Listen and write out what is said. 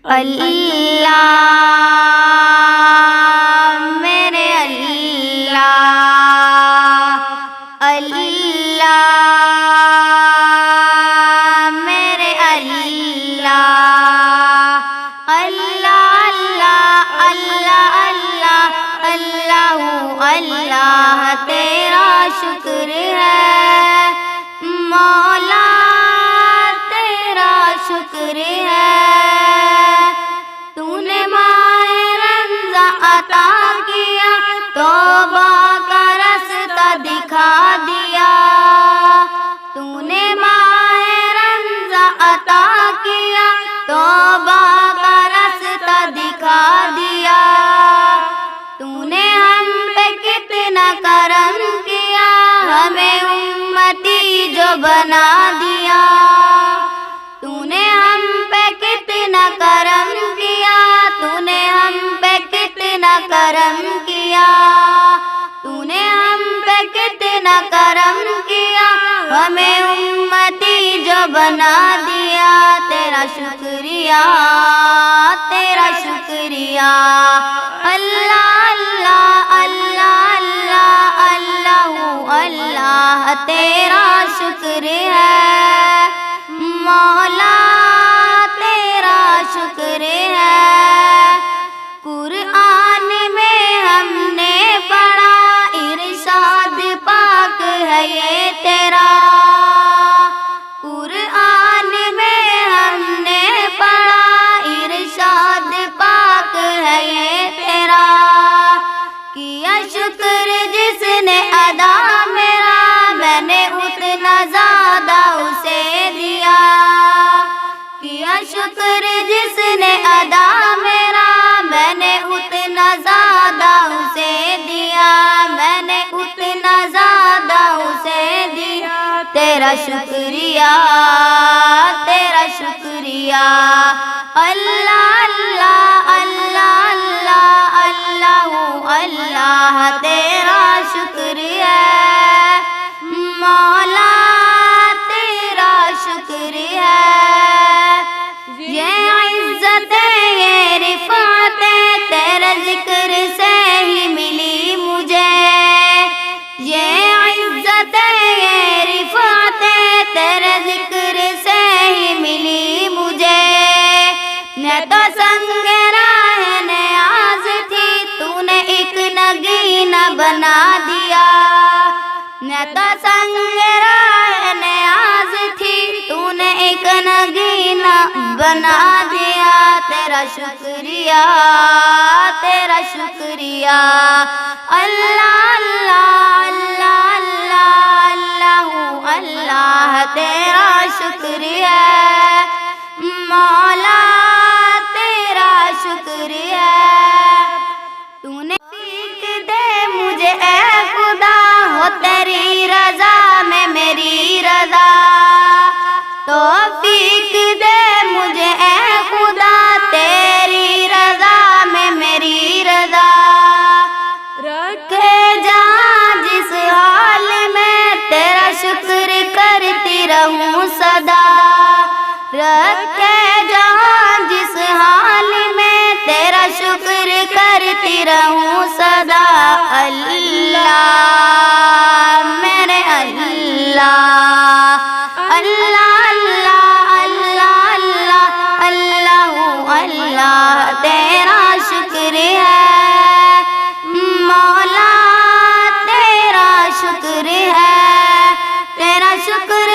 اللہ میرے اللہ، اللہ میرے اللہ، اللہ اللہ اللہ اللہ اللہ تیرا شکر ہے مولا، تیرا شکر ہے، تو نے ماہ رمضان عطا کیا، توبہ کا راستہ دکھا دیا، تو نے ماہ رمضان عطا کیا، توبہ کا راستہ دکھا دیا، تو نے ہم پہ کتنا کرم کیا، ہمیں امتی جو بنا دیا، تو نے ہم پہ کتنا کرم کیا، تو نے ہم پہ کتنا کرم کیا، تو نے ہم پہ کتنا کرم کیا، ہمیں امتی جو بنا دیا، تیرا شکریہ تیرا شکریہ، اللہ اللہ اللہ اللہ اللہ اللہ تیرا شکر ہے مولا، تیرا شکر ہے، قرآن میں ہم نے پڑھا ارشاد پاک ہے یہ تیرا، قرآن میں ہم نے پڑھا ارشاد پاک ہے یہ تیرا، کیا شکر جس نے ادا میرا، میں نے اتنا زیادہ اسے دیا، کیا شکر جس نے ادا میرا، میں نے اتنا زیادہ اسے دیا، میں نے اتنا زیادہ اسے دیا، تیرا شکریہ تیرا شکریہ، اللہ اللہ اللہ اللہ اللہ اللہ تیرا شکر ہے مولا، تیرا شکر ہے، یہ عزت یہ رفعت تیرے ذکر سے ہی ملی مجھے، یہ عزت یہ رفعت تیرے ذکر سے ہی ملی مجھے، میں تو سنگ راہ نیاز تھی، تو نے ایک نگینہ بنا دیا، میں تو سنگ راہ نیاز تھی، تو نے ایک نگینہ بنا دیا، تیرا شکریہ تیرا شکریہ، اللہ اللہ اللہ اللہ اللہ اللہ تیرا شکر ہے مولا، تیرا شکر ہے، تو نے توفیق دے مجھے اے خدا، ہو تیری رضا میں میری رضا، توفیق دے مجھے اے خدا، تیری رضا میں میری رضا، رکھے جہاں جس حال میں، تیرا شکر کرتی رہوں صدا، رکھے جہاں جس حال میں، تیرا شکر کرتی رہوں صدا، اللہ میرے اللہ، اللہ اللہ اللہ اللہ اللہ تیرا شکر ہے مولا، تیرا شکر ہے، تیرا شکر